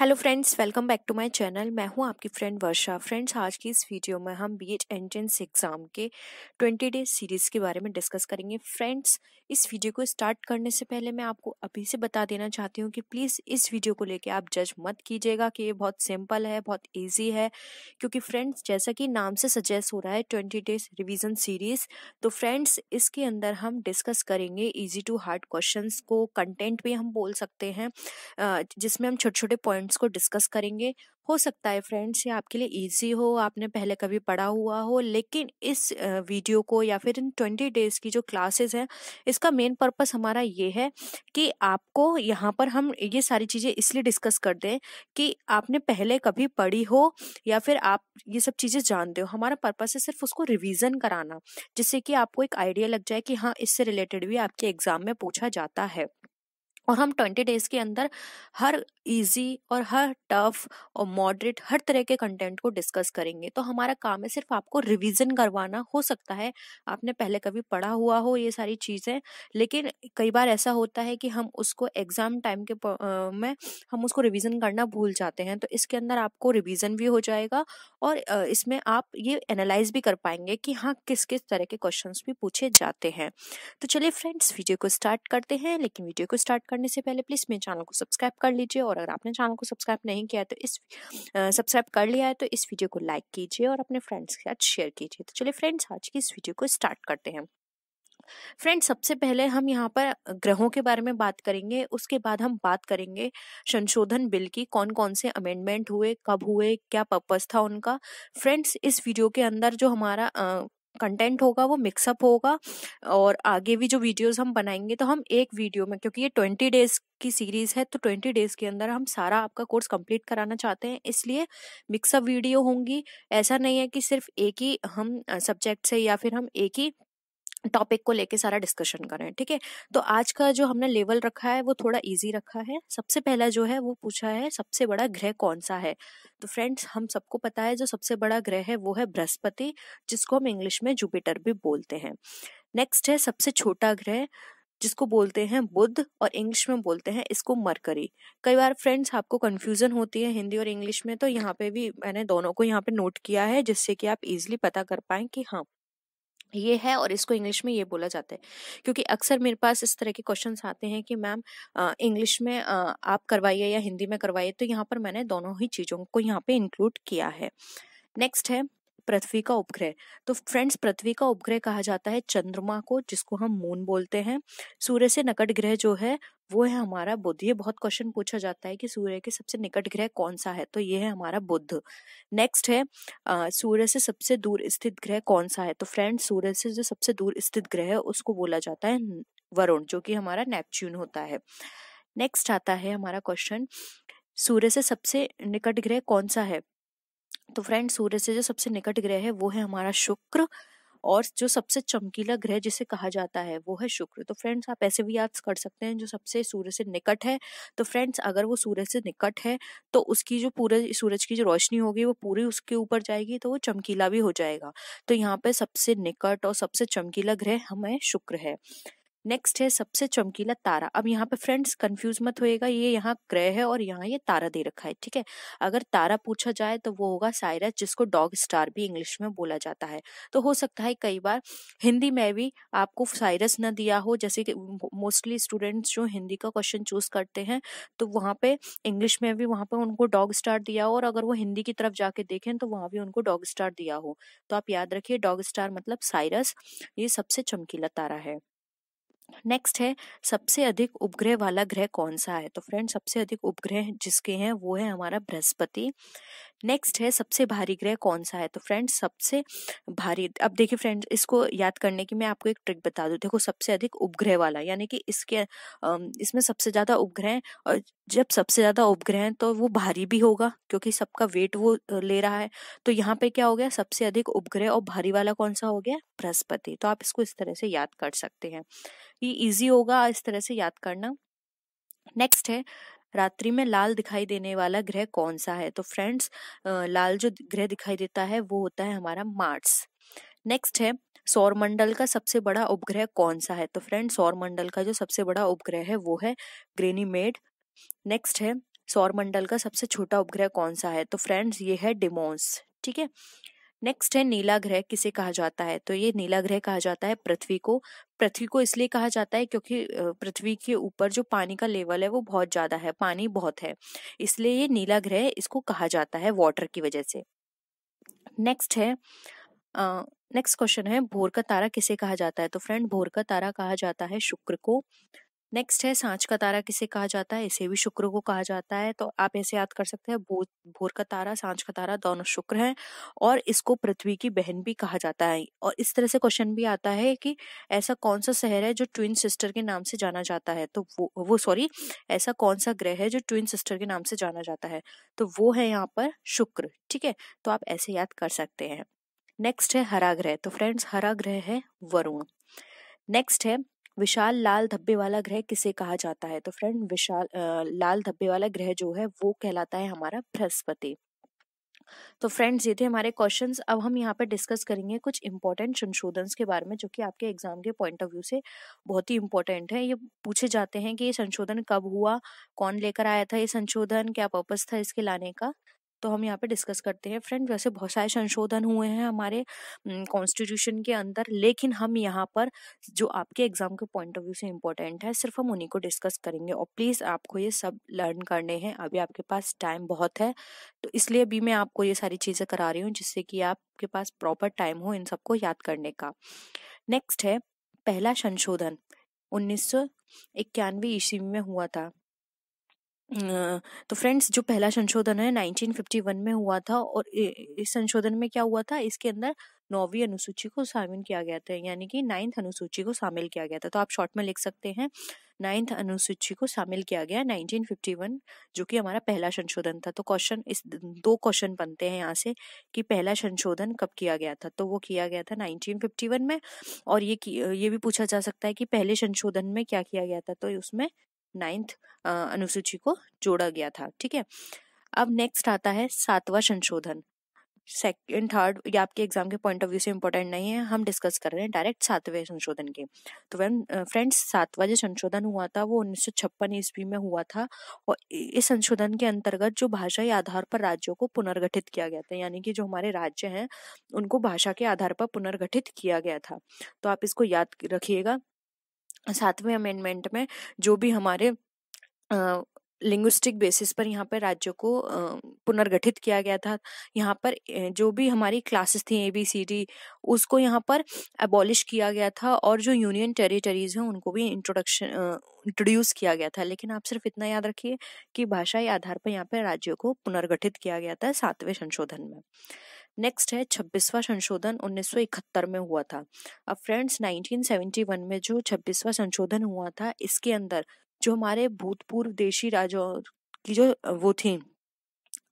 Hello friends, welcome back to my channel. मैं हूं आपकी फ्रेंड वर्षा। फ्रेंड्स, आज की इस वीडियो में हम बीएड एंट्रेंस एग्जाम के 20 डेज सीरीज के बारे में डिस्कस करेंगे। फ्रेंड्स, इस वीडियो को स्टार्ट करने से पहले मैं आपको अभी से बता देना चाहती हूं कि प्लीज़ इस वीडियो को लेके आप जज मत कीजिएगा कि ये बहुत सिंपल है, बहुत ईजी है। क्योंकि फ्रेंड्स, जैसा कि नाम से सजेस्ट हो रहा है 20 डेज रिविजन सीरीज, तो फ्रेंड्स इसके अंदर हम डिस्कस करेंगे ईजी टू हार्ड क्वेश्चंस को। कंटेंट भी हम बोल सकते हैं, जिसमें हम छोटे छोटे पॉइंट्स को डिस्कस करेंगे। हो सकता है फ्रेंड्स ये आपके लिए इजी हो, आपने पहले कभी पढ़ा हुआ हो, लेकिन इस वीडियो को या फिर इन 20 डेज की जो क्लासेस हैं, इसका मेन पर्पस हमारा ये है कि आपको यहाँ पर हम ये सारी चीज़ें इसलिए डिस्कस कर दें कि आपने पहले कभी पढ़ी हो या फिर आप ये सब चीज़ें जानते हो। हमारा पर्पस है सिर्फ उसको रिवीजन कराना, जिससे कि आपको एक आइडिया लग जाए कि हाँ, इससे रिलेटेड भी आपके एग्जाम में पूछा जाता है। और हम 20 डेज के अंदर हर इजी और हर टफ और मॉडरेट हर तरह के कंटेंट को डिस्कस करेंगे। तो हमारा काम है सिर्फ आपको रिवीजन करवाना। हो सकता है आपने पहले कभी पढ़ा हुआ हो ये सारी चीज़ें, लेकिन कई बार ऐसा होता है कि हम उसको एग्जाम टाइम के में हम उसको रिवीजन करना भूल जाते हैं। तो इसके अंदर आपको रिवीजन भी हो जाएगा और इसमें आप ये एनालाइज भी कर पाएंगे कि हाँ, किस किस तरह के क्वेश्चंस भी पूछे जाते हैं। तो चलिए फ्रेंड्स, वीडियो को स्टार्ट करते हैं। लेकिन वीडियो को स्टार्ट करने से पहले प्लीज़ मेरे चैनल को सब्सक्राइब कर लीजिए, और अगर आपने चैनल को सब्सक्राइब नहीं किया है तो सब्सक्राइब कर लिया है तो इस वीडियो को लाइक कीजिए और अपने फ्रेंड्स के साथ शेयर कीजिए। तो चलिए फ्रेंड्स, आज की इस वीडियो को स्टार्ट करते हैं। फ्रेंड्स, सबसे पहले हम यहाँ पर ग्रहों के बारे में बात करेंगे। उसके बाद हम बात करेंगे संशोधन बिल की, कौन कौन से अमेंडमेंट हुए, कब हुए, क्या पर्पस था उनका। फ्रेंड्स, इस वीडियो के अंदर जो हमारा कंटेंट होगा वो मिक्सअप होगा, और आगे भी जो वीडियोस हम बनाएंगे तो हम एक वीडियो में, क्योंकि ये 20 डेज की सीरीज है तो 20 डेज के अंदर हम सारा आपका कोर्स कंप्लीट कराना चाहते हैं, इसलिए मिक्सअप वीडियो होंगी। ऐसा नहीं है कि सिर्फ एक ही हम सब्जेक्ट से या फिर हम एक ही टॉपिक को लेके सारा डिस्कशन करें। ठीक है, तो आज का जो हमने लेवल रखा है वो थोड़ा इजी रखा है। सबसे पहला जो है वो पूछा है, सबसे बड़ा ग्रह कौन सा है। तो फ्रेंड्स, हम सबको पता है जो सबसे बड़ा ग्रह है वो है बृहस्पति, जिसको हम इंग्लिश में जुपिटर भी बोलते हैं। नेक्स्ट है सबसे छोटा ग्रह, जिसको बोलते हैं बुध, और इंग्लिश में बोलते हैं इसको मरकरी। कई बार फ्रेंड्स आपको कंफ्यूजन होती है हिंदी और इंग्लिश में, तो यहाँ पे भी मैंने दोनों को यहाँ पे नोट किया है, जिससे कि आप इजिली पता कर पाएं कि हाँ, ये है और इसको इंग्लिश में ये बोला जाता है। क्योंकि अक्सर मेरे पास इस तरह के क्वेश्चंस आते हैं कि मैम इंग्लिश में आप करवाइए या हिंदी में करवाइए, तो यहाँ पर मैंने दोनों ही चीज़ों को यहाँ पे इंक्लूड किया है। नेक्स्ट है पृथ्वी का उपग्रह। तो फ्रेंड्स, पृथ्वी का उपग्रह कहा जाता है चंद्रमा को, जिसको हम मून बोलते हैं। सूर्य से निकट ग्रह जो है वो है हमारा बुध। ये बहुत क्वेश्चन पूछा जाता है कि सूर्य के सबसे निकट ग्रह कौन सा है, तो ये है हमारा बुध। नेक्स्ट है सूर्य से सबसे दूर स्थित ग्रह कौन सा है। तो फ्रेंड्स, सूर्य से जो सबसे दूर स्थित ग्रह है उसको बोला जाता है वरुण, जो कि हमारा नेपच्यून होता है। नेक्स्ट आता है हमारा क्वेश्चन, सूर्य से सबसे निकट ग्रह कौन सा है। तो फ्रेंड, सूर्य से जो सबसे निकट ग्रह है वो है हमारा शुक्र, और जो सबसे चमकीला ग्रह जिसे कहा जाता है वो है शुक्र। तो फ्रेंड्स, आप ऐसे भी याद कर सकते हैं, जो सबसे सूर्य से निकट है, तो फ्रेंड्स अगर वो सूर्य से निकट है तो उसकी जो पूरे सूरज की जो रोशनी होगी वो पूरी उसके ऊपर जाएगी, तो वो चमकीला भी हो जाएगा। तो यहाँ पे सबसे निकट और सबसे चमकीला ग्रह हमें शुक्र है। नेक्स्ट है सबसे चमकीला तारा। अब यहाँ पे फ्रेंड्स कंफ्यूज मत होएगा, ये यहाँ ग्रह है और यहाँ ये तारा दे रखा है। ठीक है, अगर तारा पूछा जाए तो वो होगा साइरस, जिसको डॉग स्टार भी इंग्लिश में बोला जाता है। तो हो सकता है कई बार हिंदी में भी आपको साइरस न दिया हो, जैसे कि मोस्टली स्टूडेंट्स जो हिंदी का क्वेश्चन चूज करते हैं तो वहाँ पे इंग्लिश में भी वहाँ पे उनको डॉग स्टार दिया हो, और अगर वो हिंदी की तरफ जाके देखें तो वहाँ भी उनको डॉग स्टार दिया हो। तो आप याद रखिए, डॉग स्टार मतलब साइरस, ये सबसे चमकीला तारा है। नेक्स्ट है सबसे अधिक उपग्रह वाला ग्रह कौन सा है। तो फ्रेंड, सबसे अधिक उपग्रह जिसके हैं वो है हमारा बृहस्पति। नेक्स्ट है सबसे भारी ग्रह कौन सा है। तो फ्रेंड्स, सबसे भारी, अब देखिए फ्रेंड्स, इसको याद करने की मैं आपको एक ट्रिक बता दूं। देखो, सबसे अधिक उपग्रह वाला यानी कि इसमें सबसे ज्यादा उपग्रह, और जब सबसे ज्यादा उपग्रह हैं तो वो भारी भी होगा, क्योंकि सबका वेट वो ले रहा है। तो यहाँ पे क्या हो गया, सबसे अधिक उपग्रह और भारी वाला कौन सा हो गया, बृहस्पति। तो आप इसको इस तरह से याद कर सकते हैं, ये इजी होगा इस तरह से याद करना। नेक्स्ट है रात्रि में लाल दिखाई देने वाला ग्रह कौन सा है। तो फ्रेंड्स, लाल जो ग्रह दिखाई देता है वो होता है हमारा मार्स। नेक्स्ट है सौरमंडल का सबसे बड़ा उपग्रह कौन सा है। तो फ्रेंड्स, सौरमंडल का जो सबसे बड़ा उपग्रह है वो है ग्रेनीमेड। नेक्स्ट है सौर मंडल का सबसे छोटा उपग्रह कौन सा है? तो फ्रेंड्स ये है डिमोस। ठीक है, नेक्स्ट है नीला ग्रह किसे कहा जाता है? तो ये नीला ग्रह कहा जाता है पृथ्वी को। पृथ्वी को इसलिए कहा जाता है क्योंकि पृथ्वी के ऊपर जो पानी का लेवल है वो बहुत ज्यादा है, पानी बहुत है, इसलिए ये नीला ग्रह इसको कहा जाता है वाटर की वजह से। नेक्स्ट है नेक्स्ट क्वेश्चन है भोर का तारा किसे कहा जाता है? तो फ्रेंड भोर का तारा कहा जाता है शुक्र को। नेक्स्ट है सांझ का तारा किसे कहा जाता है? इसे भी शुक्र को कहा जाता है। तो आप ऐसे याद कर सकते हैं, भोर का तारा, सांझ का तारा दोनों शुक्र हैं और इसको पृथ्वी की बहन भी कहा जाता है। और इस तरह से क्वेश्चन भी आता है कि ऐसा कौन सा शहर है जो ट्विन सिस्टर के नाम से जाना जाता है? तो वो सॉरी ऐसा कौन सा ग्रह है जो ट्विन सिस्टर के नाम से जाना जाता है? तो वो है यहाँ पर शुक्र। ठीक है, तो आप ऐसे याद कर सकते हैं। नेक्स्ट है हरा ग्रह। तो फ्रेंड्स हरा ग्रह है वरुण। नेक्स्ट है विशाल लाल धब्बे वाला ग्रह किसे कहा जाता है? तो फ्रेंड विशाल लाल धब्बे वाला ग्रह जो है वो कहलाता है हमारा बृहस्पति। तो फ्रेंड्स ये थे हमारे क्वेश्चंस। अब हम यहाँ पे डिस्कस करेंगे कुछ इंपॉर्टेंट संशोधन के बारे में जो कि आपके एग्जाम के पॉइंट ऑफ व्यू से बहुत ही इंपॉर्टेंट है। ये पूछे जाते हैं कि ये संशोधन कब हुआ, कौन लेकर आया था ये संशोधन, क्या पर्पस था इसके लाने का। तो हम यहाँ पे डिस्कस करते हैं। फ्रेंड वैसे बहुत सारे संशोधन हुए हैं हमारे कॉन्स्टिट्यूशन के अंदर, लेकिन हम यहाँ पर जो आपके एग्जाम के पॉइंट ऑफ व्यू से इम्पोर्टेंट है सिर्फ हम उन्हीं को डिस्कस करेंगे। और प्लीज आपको ये सब लर्न करने हैं, अभी आपके पास टाइम बहुत है, तो इसलिए अभी मैं आपको ये सारी चीजें करा रही हूँ जिससे कि आपके पास प्रॉपर टाइम हो इन सबको याद करने का। नेक्स्ट है पहला संशोधन 1991 ईस्वी में हुआ था। तो फ्रेंड्स जो पहला संशोधन है 1951 में हुआ था और इस संशोधन में क्या हुआ था, इसके अंदर 9वीं अनुसूची को शामिल किया गया था, यानी कि 9th अनुसूची को शामिल किया गया था। तो आप शॉर्ट में लिख सकते हैं 9th अनुसूची को शामिल किया गया 1951, जो कि हमारा पहला संशोधन था। तो क्वेश्चन इस दो क्वेश्चन बनते हैं यहाँ से कि पहला संशोधन कब किया गया था? तो वो किया गया था 1951 में। और ये भी पूछा जा सकता है कि पहले संशोधन में क्या किया गया था? तो उसमें 9th अनुसूची को जोड़ा गया था। ठीक है, अब नेक्स्ट आता है 7वां संशोधन। सेकंड थर्ड ये आपके एग्जाम के पॉइंट ऑफ व्यू से इंपॉर्टेंट नहीं है, हम डिस्कस कर रहे हैं डायरेक्ट 7वें संशोधन के। तो फ्रेंड्स 7वां जो संशोधन हुआ था वो 1956 ईस्वी में हुआ था और इस संशोधन के अंतर्गत जो भाषाई आधार पर राज्यों को पुनर्गठित किया गया था, यानी कि जो हमारे राज्य हैं उनको भाषा के आधार पर पुनर्गठित किया गया था। तो आप इसको याद रखिएगा। 7वें अमेंडमेंट में जो भी हमारे लिंग्विस्टिक बेसिस पर यहाँ पर राज्यों को पुनर्गठित किया गया था, यहाँ पर जो भी हमारी क्लासेस थी ABCD उसको यहाँ पर अबॉलिश किया गया था और जो यूनियन टेरिटरीज हैं उनको भी इंट्रोड्यूस किया गया था। लेकिन आप सिर्फ इतना याद रखिए कि भाषाई आधार पर यहाँ पर राज्यों को पुनर्गठित किया गया था 7वें संशोधन में। नेक्स्ट है 26वां संशोधन 1971 में हुआ था। अब फ्रेंड्स 1971 में जो 26वां संशोधन हुआ था इसके अंदर जो हमारे भूतपूर्व देशी राजाओं की जो वो थी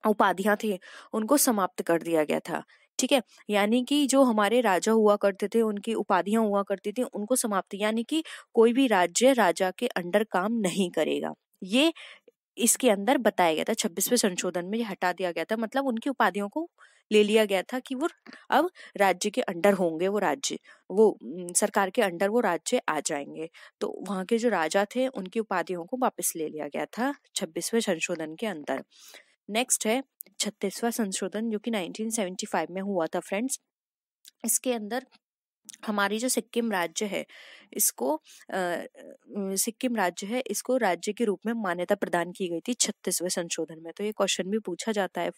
उपाधियां थी उनको समाप्त कर दिया गया था। ठीक है, यानी कि जो हमारे राजा हुआ करते थे उनकी उपाधियां हुआ करती थी उनको समाप्त, यानी कि कोई भी राज्य राजा के अंडर काम नहीं करेगा, ये इसके अंदर बताया गया था। 26वें संशोधन में ये हटा दिया गया था, मतलब उनकी उपाधियों को ले लिया गया था कि वो अब राज्य के अंडर होंगे, वो राज्य वो सरकार के अंडर वो राज्य आ जाएंगे। तो वहां के जो राजा थे उनकी उपाधियों को वापस ले लिया गया था 26वें संशोधन के अंदर। नेक्स्ट है 36वां संशोधन जो कि 1975 में हुआ था फ्रेंड्स। इसके अंदर हमारी जो सिक्किम राज्य है इसको राज्य के रूप में मान्यता प्रदान की गई थी 36वें संशोधन में। तो ये क्वेश्चन भी पूछा जाता है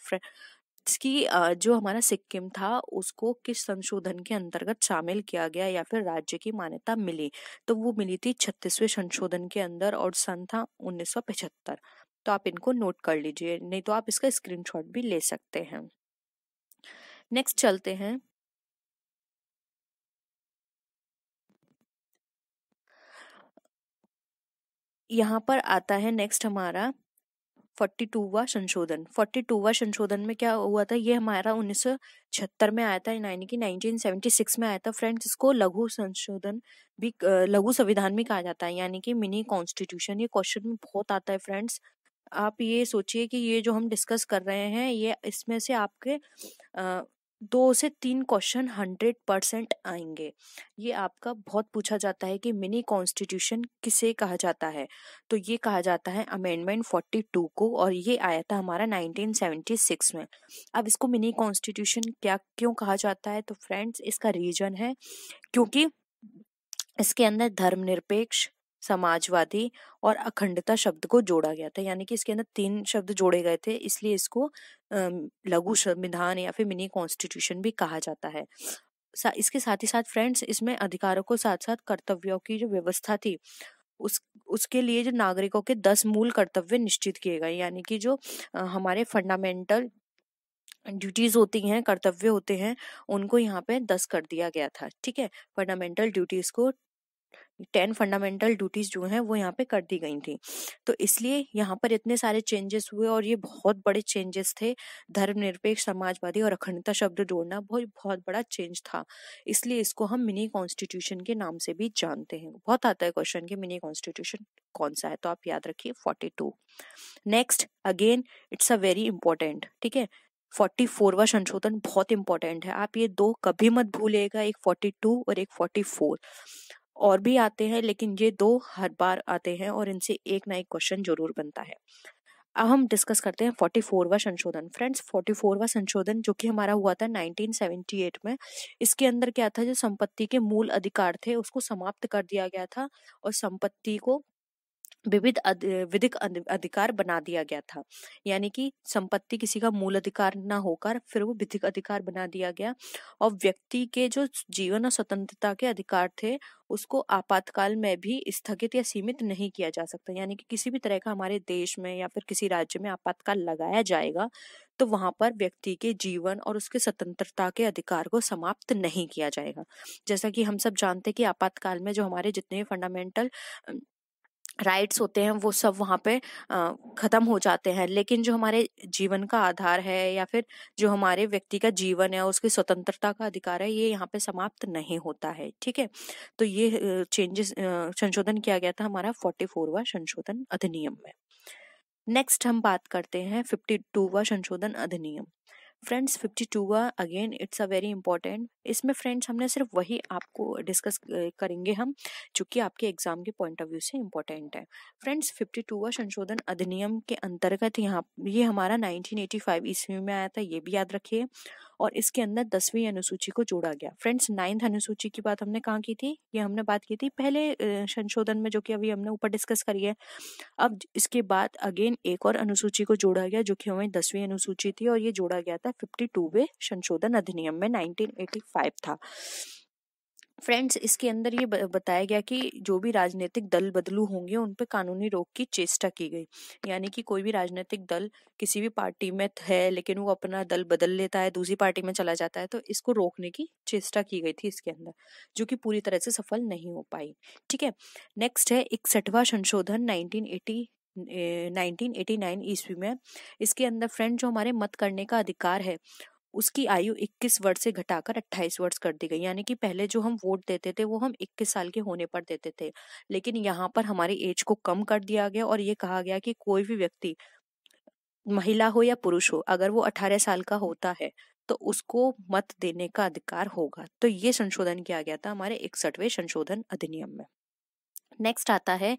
कि जो हमारा सिक्किम था उसको किस संशोधन के अंतर्गत शामिल किया गया या फिर राज्य की मान्यता मिली? तो वो मिली थी 36वें संशोधन के अंदर और सन था 1975। तो आप इनको नोट कर लीजिए, नहीं तो आप इसका स्क्रीनशॉट भी ले सकते हैं। नेक्स्ट चलते हैं यहाँ पर आता है नेक्स्ट हमारा 42वां संशोधन। 42वां संशोधन में क्या हुआ था, ये हमारा 1976 में आया था, यानी कि 1976 में आया था फ्रेंड्स। इसको लघु संशोधन भी लघु संविधान भी कहा जाता है, यानी कि मिनी कॉन्स्टिट्यूशन। ये क्वेश्चन में बहुत आता है फ्रेंड्स। आप ये सोचिए कि ये जो हम डिस्कस कर रहे हैं ये इसमें से आपके 2 से 3 क्वेश्चन 100% आएंगे। ये आपका बहुत पूछा जाता है कि मिनी कॉन्स्टिट्यूशन किसे कहा जाता है, तो ये कहा जाता है अमेंडमेंट 42 को, और ये आया था हमारा 1976 में। अब इसको मिनी कॉन्स्टिट्यूशन क्या क्यों कहा जाता है, तो फ्रेंड्स इसका रीजन है क्योंकि इसके अंदर धर्मनिरपेक्ष, समाजवादी और अखंडता शब्द को जोड़ा गया था, यानी कि इसके अंदर 3 शब्द जोड़े गए थे, इसलिए इसको लघु संविधान या फिर मिनी कॉन्स्टिट्यूशन भी कहा जाता है। इसके साथ ही साथ फ्रेंड्स इसमें अधिकारों को साथ साथ कर्तव्यों की जो व्यवस्था थी उसके लिए जो नागरिकों के 10 मूल कर्तव्य निश्चित किए गए, यानी कि जो हमारे फंडामेंटल ड्यूटीज होती हैं, कर्तव्य होते हैं, उनको यहाँ पे 10 कर दिया गया था। ठीक है, फंडामेंटल ड्यूटीज को 10 फंडामेंटल ड्यूटीज जो हैं वो यहाँ पे कर दी गई थी। तो इसलिए यहाँ पर इतने सारे चेंजेस हुए और ये बहुत बड़े चेंजेस थे। धर्मनिरपेक्ष, समाजवादी और अखंडता शब्द जोड़ना बहुत बहुत बड़ा चेंज था, इसलिए इसको हम मिनी कॉन्स्टिट्यूशन के नाम से भी जानते हैं। बहुत आता है क्वेश्चन कि मिनी कॉन्स्टिट्यूशन कौन सा है, तो आप याद रखिए 42। Next again it's a very important, ठीक है, 44वां संशोधन बहुत इंपॉर्टेंट है, आप ये 2 कभी मत भूलिएगा, एक 42 और एक 44। और भी आते हैं लेकिन ये 2 हर बार आते हैं और इनसे एक ना एक क्वेश्चन जरूर बनता है। अब हम डिस्कस करते हैं 44वां संशोधन। फ्रेंड्स 44वां संशोधन जो कि हमारा हुआ था 1978 में, इसके अंदर क्या था, जो संपत्ति के मूल अधिकार थे उसको समाप्त कर दिया गया था और संपत्ति को विधिक अधिकार बना दिया गया था, यानी कि संपत्ति किसी का मूल अधिकार ना होकर फिर वो विधिक अधिकार बना दिया गया, और व्यक्ति के जो जीवन और स्वतंत्रता के अधिकार थे उसको आपातकाल में भी स्थगित या सीमित नहीं किया जा सकता, यानी कि किसी भी तरह का हमारे देश में या फिर किसी राज्य में आपातकाल लगाया जाएगा तो वहां पर व्यक्ति के जीवन और उसके स्वतंत्रता के अधिकार को समाप्त नहीं किया जाएगा। जैसा कि हम सब जानते हैं कि आपातकाल में जो हमारे जितने फंडामेंटल राइट्स होते हैं वो सब वहाँ पे खत्म हो जाते हैं, लेकिन जो हमारे जीवन का आधार है या फिर जो हमारे व्यक्ति का जीवन है, उसकी स्वतंत्रता का अधिकार है, ये यहाँ पे समाप्त नहीं होता है। ठीक है, तो ये चेंजेस संशोधन किया गया था हमारा 44वां संशोधन अधिनियम में। नेक्स्ट हम बात करते हैं 52वां संशोधन अधिनियम। फ्रेंड्स 52वां again it's a very important. इसमें फ्रेंड्स हमने सिर्फ वही आपको डिस्कस करेंगे हम जो कि आपके एग्जाम के पॉइंट ऑफ व्यू से इम्पोर्टेंट है। फ्रेंड्स 52वां संशोधन अधिनियम के अंतर्गत यहाँ ये हमारा 1985 ईस्वी में आया था, ये भी याद रखिए, और इसके अंदर 10वीं अनुसूची को जोड़ा गया। फ्रेंड्स 9th अनुसूची की बात हमने कहाँ की थी, ये हमने बात की थी पहले संशोधन में जो कि अभी हमने ऊपर डिस्कस करी है। अब इसके बाद अगेन एक और अनुसूची को जोड़ा गया जो कि हमारी 10वीं अनुसूची थी, और ये जोड़ा गया था 52वें संशोधन अधिनियम में 1985 था। फ्रेंड्स इसके अंदर ये बताया गया कि जो भी राजनीतिक दल बदलू होंगे उन पे कानूनी रोक की चेष्टा की गई, यानी कि कोई भी राजनीतिक दल किसी भी पार्टी में है लेकिन वो अपना दल बदल लेता है, दूसरी पार्टी में चला जाता है, तो इसको रोकने की चेष्टा की गई थी इसके अंदर, जो कि पूरी तरह से सफल नहीं हो पाई। ठीक है, नेक्स्ट है 61वां संशोधन 1989 ईस्वी में। इसके अंदर फ्रेंड जो हमारे मत करने का अधिकार है उसकी आयु 21 वर्ष से घटाकर 28 वर्ष कर दी गई, यानी कि पहले जो हम वोट देते थे वो हम 21 साल के होने पर देते थे, लेकिन यहाँ पर हमारी एज को कम कर दिया गया और ये कहा गया कि कोई भी व्यक्ति, महिला हो या पुरुष हो, अगर वो 18 साल का होता है तो उसको मत देने का अधिकार होगा। तो ये संशोधन किया गया था हमारे 61वें संशोधन अधिनियम में। नेक्स्ट आता है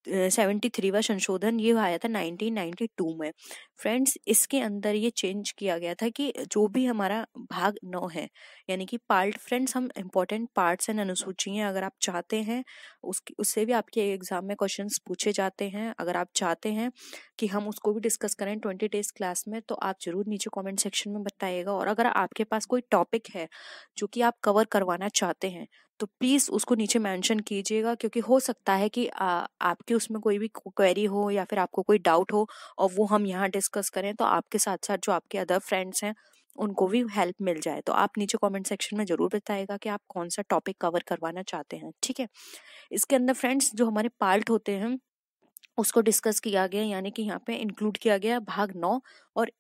73वां संशोधन, ये आया था 1992 में। फ्रेंड्स इसके अंदर ये चेंज किया गया था कि जो भी हमारा भाग 9 है, यानी कि पार्ट, फ्रेंड्स हम इंपॉर्टेंट पार्ट्स एंड अनुसूचियां अगर आप चाहते हैं उससे भी आपके एग्जाम में क्वेश्चंस पूछे जाते हैं, अगर आप चाहते हैं कि हम उसको भी डिस्कस करें 20 डेज क्लास में तो आप जरूर नीचे कॉमेंट सेक्शन में बताइएगा। और अगर आपके पास कोई टॉपिक है जो कि आप कवर करवाना चाहते हैं तो प्लीज उसको नीचे मेंशन कीजिएगा, क्योंकि हो सकता है कि आपके उसमें कोई भी क्वेरी हो या फिर आपको कोई डाउट हो और वो हम यहाँ डिस्कस करें तो आपके साथ साथ जो आपके अदर फ्रेंड्स हैं उनको भी हेल्प मिल जाए। तो आप नीचे कमेंट सेक्शन में जरूर बताइएगा कि आप कौन सा टॉपिक कवर करवाना चाहते हैं। ठीक है, इसके अंदर फ्रेंड्स जो हमारे पार्ट होते हैं उसको डिस्कस किया गया, यानी कि यहाँ पे इंक्लूड किया गया भाग 9 और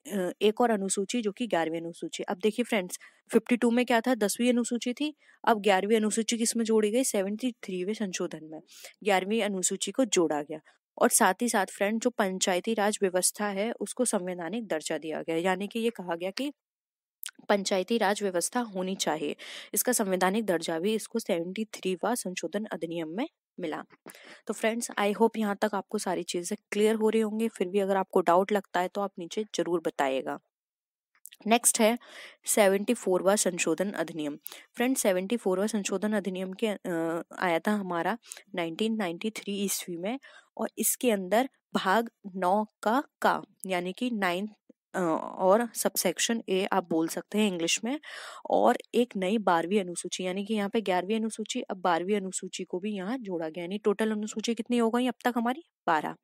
एक और अनुसूची जो कि 11वीं अनुसूची। अब देखिए फ्रेंड्स 52 में क्या था, 10वीं अनुसूची थी, अब 11वीं अनुसूची किसमें जोड़ी गई, 73वें संशोधन में 11वीं अनुसूची को जोड़ा गया। और साथ ही साथ फ्रेंड जो पंचायती राज व्यवस्था है उसको संवैधानिक दर्जा दिया गया, यानी कि ये कहा गया कि पंचायती राज व्यवस्था होनी चाहिए। इसका संवैधानिक दर्जा भी इसको 73वां संशोधन अधिनियम में मिला। तो फ्रेंड्स, आई होप यहाँ तक आपको सारी चीजें क्लियर हो रही होंगी। फिर भी अगर आपको डाउट लगता है तो आप नीचे जरूर बताइएगा। नेक्स्ट है 74वां संशोधन अधिनियम। फ्रेंड्स, 74वां संशोधन अधिनियम के आया था हमारा 1993 ईस्वी में, और इसके अंदर भाग 9 का यानी कि 9 और सबसेक्शन ए आप बोल सकते हैं इंग्लिश में, और एक नई 12वीं अनुसूची, यानी कि यहाँ पे 11वीं अनुसूची, अब 12वीं अनुसूची को भी यहाँ जोड़ा गया। यानी टोटल अनुसूची कितनी हो गई अब तक हमारी? 12।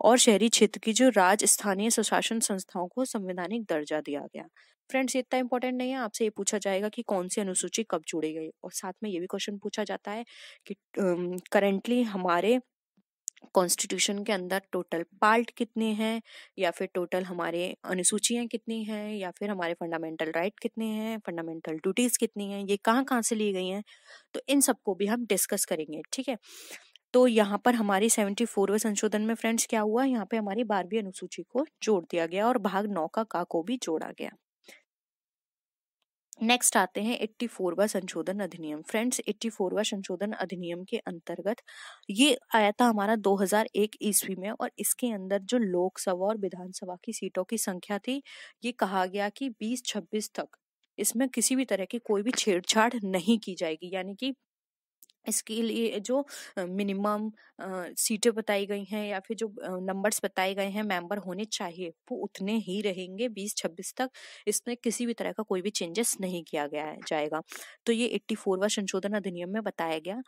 और शहरी क्षेत्र की जो राज्य स्थानीय स्वशासन संस्थाओं को संवैधानिक दर्जा दिया गया। फ्रेंड्स, ये इतना इंपॉर्टेंट नहीं है, आपसे ये पूछा जाएगा कि कौन सी अनुसूची कब जोड़ी गई, और साथ में ये भी क्वेश्चन पूछा जाता है कि करेंटली हमारे कॉन्स्टिट्यूशन के अंदर टोटल पार्ट कितने हैं, या फिर टोटल हमारे अनुसूचियां कितनी हैं, या फिर हमारे फंडामेंटल राइट कितने हैं, फंडामेंटल ड्यूटीज कितनी हैं, ये कहाँ कहाँ से ली गई हैं। तो इन सबको भी हम डिस्कस करेंगे, ठीक है। तो यहाँ पर हमारी 74वें संशोधन में फ्रेंड्स क्या हुआ, यहाँ पे हमारी 12वीं अनुसूची को जोड़ दिया गया और भाग 9 का को भी जोड़ा गया। नेक्स्ट आते हैं 84वां संशोधन अधिनियम। फ्रेंड्स, 84वां संशोधन अधिनियम के अंतर्गत ये आया था हमारा 2001 ईस्वी में, और इसके अंदर जो लोकसभा और विधानसभा की सीटों की संख्या थी, ये कहा गया कि 2026 तक इसमें किसी भी तरह की कोई भी छेड़छाड़ नहीं की जाएगी। यानी कि इसके लिए जो मिनिमम सीटें बताई गई हैं, या फिर जो नंबर्स बताए गए हैं मेंबर होने चाहिए, वो उतने ही रहेंगे 2026 तक। इसमें किसी भी तरह का कोई भी चेंजेस नहीं किया गया है जाएगा। तो ये 84वां संशोधन अधिनियम में बताया गया।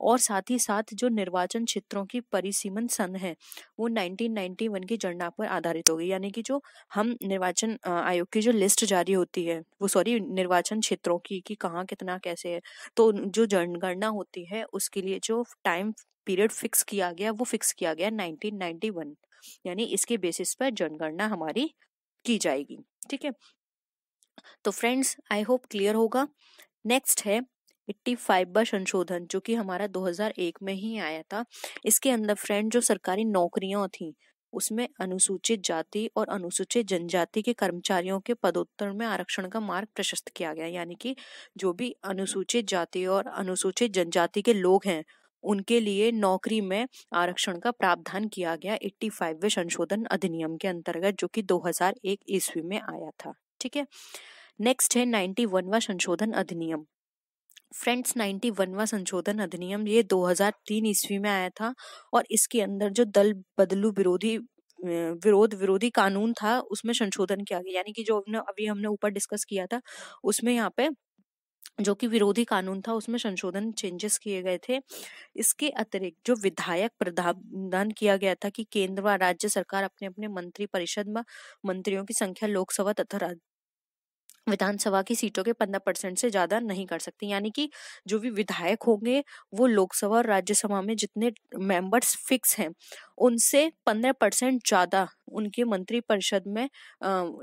और साथ ही साथ जो निर्वाचन क्षेत्रों की परिसीमन सन है, वो 1991 की जनगणना पर आधारित होगी। यानी कि जो हम निर्वाचन आयोग की जो लिस्ट जारी होती है, वो सॉरी निर्वाचन क्षेत्रों की कि कहाँ कितना कैसे है, तो जो जनगणना होती है उसके लिए जो टाइम पीरियड फिक्स किया गया, वो फिक्स किया गया 1991। यानी इसके बेसिस पर जनगणना हमारी की जाएगी, ठीक है। तो फ्रेंड्स, आई होप क्लियर होगा। नेक्स्ट है 85वां संशोधन, जो कि हमारा 2001 में ही आया था। इसके अंदर फ्रेंड जो सरकारी नौकरियां थी, उसमें अनुसूचित जाति और अनुसूचित जनजाति के कर्मचारियों के पदोत्तर में आरक्षण का मार्ग प्रशस्त किया गया। यानी कि जो भी अनुसूचित जाति और अनुसूचित जनजाति के लोग हैं, उनके लिए नौकरी में आरक्षण का प्रावधान किया गया 85वें संशोधन अधिनियम के अंतर्गत, जो कि 2001 ईस्वी में आया था, ठीक है। नेक्स्ट है 91वां संशोधन अधिनियम। फ्रेंड्स, 91वां संशोधन अधिनियम ये 2003 ईस्वी में आया था, और इसके अंदर जो दल बदलू विरोधी कानून था, उसमें संशोधन किया गया। यानी कि जो अभी हमने ऊपर डिस्कस किया था, उसमें यहाँ पे जो कि विरोधी कानून था, उसमें संशोधन चेंजेस किए गए थे। इसके अतिरिक्त जो विधायक प्रावधान किया गया था कि केंद्र व राज्य सरकार अपने अपने मंत्री परिषद में मंत्रियों की संख्या लोकसभा तथा विधानसभा की सीटों के 15% से ज्यादा नहीं कर सकती। यानी कि जो भी विधायक होंगे, वो लोकसभा और राज्यसभा में जितने मेंबर्स फिक्स हैं, उनसे 15% ज्यादा उनके मंत्री परिषद में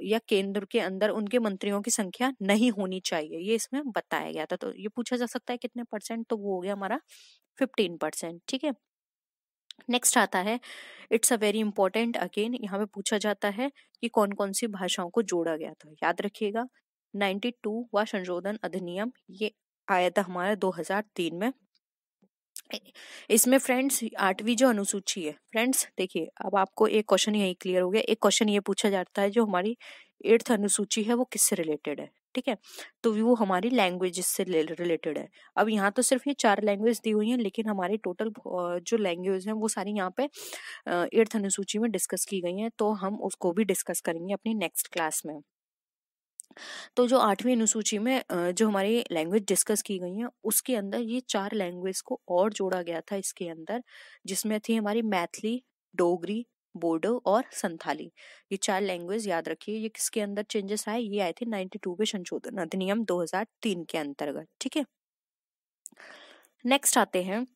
या केंद्र के अंदर उनके मंत्रियों की संख्या नहीं होनी चाहिए, ये इसमें बताया गया था। तो ये पूछा जा सकता है कितने परसेंट, तो वो हो गया हमारा 15%, ठीक है। नेक्स्ट आता है, it's a very important, again यहाँ पे पूछा जाता है कि कौन कौन सी भाषाओं को जोड़ा गया था। याद रखिएगा, 92वां संशोधन अधिनियम ये आया था हमारा 2003 में। इसमें फ्रेंड्स 8वीं जो अनुसूची है, फ्रेंड्स देखिए, अब आपको एक क्वेश्चन यही क्लियर हो गया। एक क्वेश्चन ये पूछा जाता है जो हमारी 8th अनुसूची है वो किससे रिलेटेड है, ठीक है। तो वो हमारी लैंग्वेज से रिलेटेड है। अब यहाँ तो सिर्फ ये 4 लैंग्वेज दी हुई हैं, लेकिन हमारी टोटल जो लैंग्वेज हैं वो सारी यहाँ पे 8th अनुसूची में डिस्कस की गई हैं। तो हम उसको भी डिस्कस करेंगे अपनी नेक्स्ट क्लास में। तो जो 8वीं अनुसूची में जो हमारी लैंग्वेज डिस्कस की गई है, उसके अंदर ये 4 लैंग्वेज को और जोड़ा गया था इसके अंदर, जिसमें थी हमारी मैथिली, डोगरी, बोडो और संथाली। ये 4 लैंग्वेज याद रखिए। ये किसके अंदर चेंजेस आए, ये आए थे 92वें संशोधन अधिनियम 2003 के अंतर्गत, ठीक है। नेक्स्ट आते हैं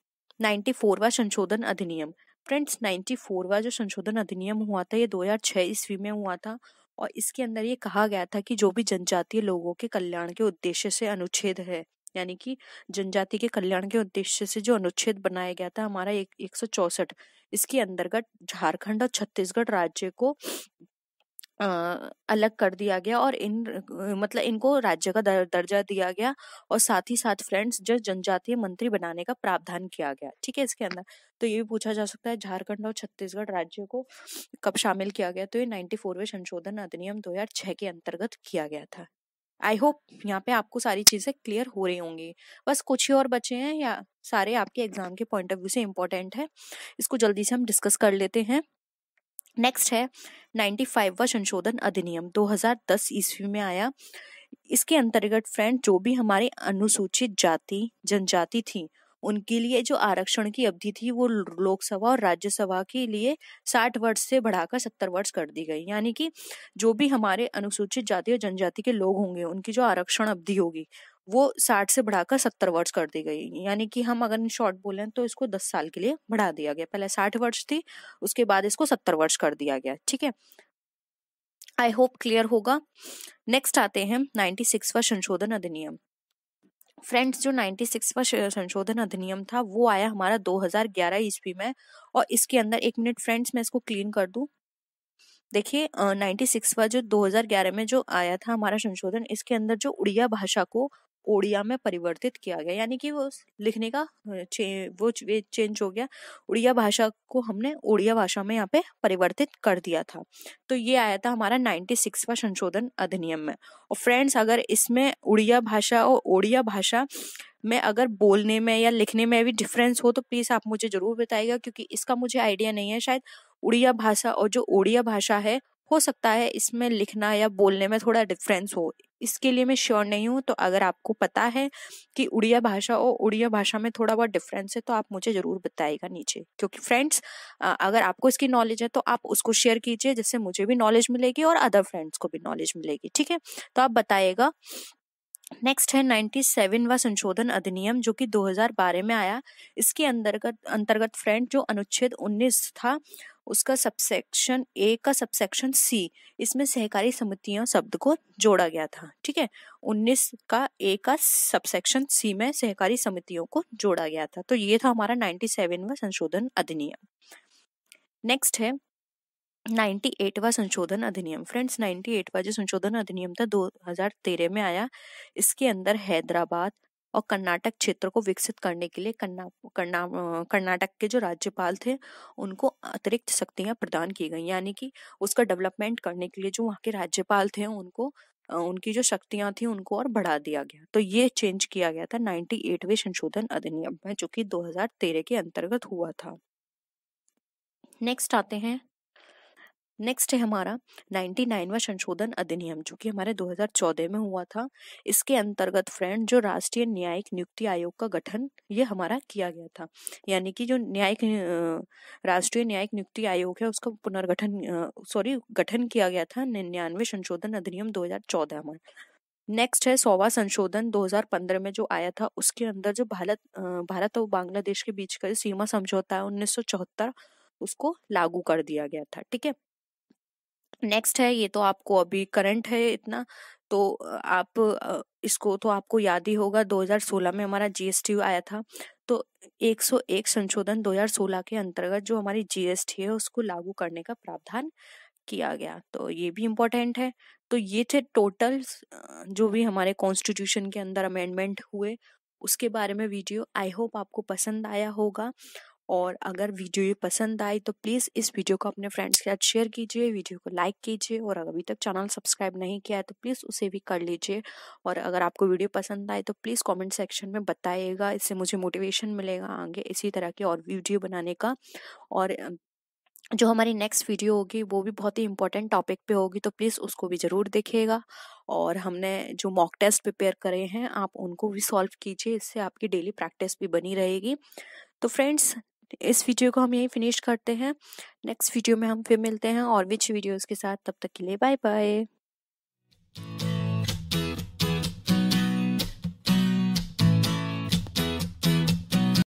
94वां संशोधन अधिनियम। फ्रेंड्स, 94वां जो संशोधन अधिनियम हुआ था, ये 2006 ईस्वी में हुआ था, और इसके अंदर ये कहा गया था कि जो भी जनजातीय लोगों के कल्याण के उद्देश्य से अनुच्छेद है, यानी कि जनजाति के कल्याण के उद्देश्य से जो अनुच्छेद बनाया गया था हमारा 164, इसके अंतर्गत झारखंड और छत्तीसगढ़ राज्य को अलग कर दिया गया और मतलब इनको राज्य का दर्जा दिया गया, और साथ ही साथ फ्रेंड्स जो जनजातीय मंत्री बनाने का प्रावधान किया गया। ठीक है, इसके अंदर तो ये भी पूछा जा सकता है झारखंड और छत्तीसगढ़ राज्यों को कब शामिल किया गया, तो ये 94वें संशोधन अधिनियम 2006 के अंतर्गत किया गया था। आई होप यहाँ पे आपको सारी चीजें क्लियर हो रही होंगी। बस कुछ ही और बचे हैं, या सारे आपके एग्जाम के पॉइंट ऑफ व्यू से इंपॉर्टेंट है, इसको जल्दी से हम डिस्कस कर लेते हैं। नेक्स्ट है 95वां संशोधन अधिनियम 2010 ईस्वी में आया। इसके अंतर्गत फ्रेंड जो भी हमारी अनुसूचित जाति जनजाति थी उनके लिए जो आरक्षण की अवधि थी वो लोकसभा और राज्यसभा के लिए 60 वर्ष से बढ़ाकर 70 वर्ष कर दी गई। यानी कि जो भी हमारे अनुसूचित जाति और जनजाति के लोग होंगे उनकी जो आरक्षण अवधि होगी वो 60 से बढ़ाकर 70 वर्ष कर दी गई। यानी कि हम अगर शॉर्ट बोलें तो इसको 10 साल के लिए बढ़ा दिया गया। पहले 60 वर्ष थी, उसके बाद इसको 70 वर्ष कर दिया गया। ठीक है, आई होप क्लियर होगा। नेक्स्ट आते हैं 96वां संशोधन अधिनियम। फ्रेंड्स जो 96वां संशोधन अधिनियम था वो आया हमारा 2011 ईस्वी में, और इसके अंदर एक मिनट फ्रेंड्स मैं इसको क्लीन कर दूं। देखिए 96वां जो 2011 में जो आया था हमारा संशोधन, इसके अंदर जो उड़िया भाषा को ओडिया में परिवर्तित किया गया, यानी कि वो लिखने का वो चेंज हो गया। उड़िया भाषा को हमने ओडिया भाषा में यहाँ पे परिवर्तित कर दिया था। तो ये आया था हमारा 96वां संशोधन अधिनियम में। और फ्रेंड्स अगर इसमें उड़िया भाषा और ओडिया भाषा में अगर बोलने में या लिखने में भी डिफरेंस हो तो प्लीज आप मुझे जरूर बताइएगा, क्योंकि इसका मुझे आइडिया नहीं है। शायद उड़िया भाषा और जो ओडिया भाषा है हो सकता है इसमें लिखना या बोलने में थोड़ा डिफरेंस हो, इसके लिए मैं श्योर नहीं हूँ। तो अगर आपको पता है कि उड़िया भाषा और उड़िया भाषा में थोड़ा बहुत डिफरेंस है तो आप मुझे जरूर बताइएगा नीचे, क्योंकि फ्रेंड्स अगर आपको इसकी नॉलेज है तो आप उसको शेयर कीजिए, जिससे मुझे भी नॉलेज मिलेगी और अदर फ्रेंड्स को भी नॉलेज मिलेगी। ठीक है, तो आप बताइएगा। नेक्स्ट है 97वां संशोधन अधिनियम जो कि 2012 में आया। इसके अंतर्गत फ्रेंड जो अनुच्छेद 19 था उसका सबसेक्शन ए का सबसेक्शन सी, इसमें सहकारी समितियां शब्द को जोड़ा गया था। ठीक है, 19 का ए का सबसेक्शन सी में सहकारी समितियों को जोड़ा गया था। तो ये था हमारा 97वां संशोधन अधिनियम। नेक्स्ट है 98वां संशोधन अधिनियम। फ्रेंड्स 98वां जो संशोधन अधिनियम था 2013 में आया। इसके अंदर हैदराबाद और कर्नाटक क्षेत्र को विकसित करने के लिए कर्नाटक के जो राज्यपाल थे उनको अतिरिक्त शक्तियां प्रदान की गई, यानी कि उसका डेवलपमेंट करने के लिए जो वहाँ के राज्यपाल थे उनको उनकी जो शक्तियां थी उनको और बढ़ा दिया गया। तो ये चेंज किया गया था 98वें संशोधन अधिनियम में, जो कि 2013 के अंतर्गत हुआ था। नेक्स्ट है हमारा 99वां संशोधन अधिनियम जो कि हमारे 2014 में हुआ था। इसके अंतर्गत फ्रेंड जो राष्ट्रीय न्यायिक नियुक्ति आयोग का गठन ये हमारा किया गया था, यानी कि जो राष्ट्रीय न्यायिक नियुक्ति आयोग है उसका गठन किया गया था 99वें संशोधन अधिनियम 2014 में। नेक्स्ट है 100वां संशोधन 2015 में जो आया था। उसके अंदर जो भारत और बांग्लादेश के बीच का सीमा समझौता है 1974 उसको लागू कर दिया गया था। ठीक है, नेक्स्ट है, ये तो आपको अभी करंट है इतना, तो आप इसको तो आपको याद ही होगा। 2016 में हमारा जीएसटी आया था, तो 101 संशोधन 2016 के अंतर्गत जो हमारी जीएसटी है उसको लागू करने का प्रावधान किया गया। तो ये भी इम्पोर्टेंट है। तो ये थे टोटल जो भी हमारे कॉन्स्टिट्यूशन के अंदर अमेंडमेंट हुए उसके बारे में वीडियो। आई होप आपको पसंद आया होगा, और अगर वीडियो ये पसंद आई तो प्लीज़ इस वीडियो को अपने फ्रेंड्स के साथ शेयर कीजिए, वीडियो को लाइक कीजिए, और अभी तक चैनल सब्सक्राइब नहीं किया है तो प्लीज़ उसे भी कर लीजिए। और अगर आपको वीडियो पसंद आए तो प्लीज़ कमेंट सेक्शन में बताइएगा, इससे मुझे मोटिवेशन मिलेगा आगे इसी तरह की और वीडियो बनाने का। और जो हमारी नेक्स्ट वीडियो होगी वो भी बहुत ही इंपॉर्टेंट टॉपिक पे होगी, तो प्लीज़ उसको भी ज़रूर देखिएगा। और हमने जो मॉक टेस्ट प्रिपेयर करे हैं आप उनको भी सॉल्व कीजिए, इससे आपकी डेली प्रैक्टिस भी बनी रहेगी। तो फ्रेंड्स इस वीडियो को हम यहीं फिनिश करते हैं। नेक्स्ट वीडियो में हम फिर मिलते हैं और विच वीडियोस के साथ। तब तक के लिए बाय बाय।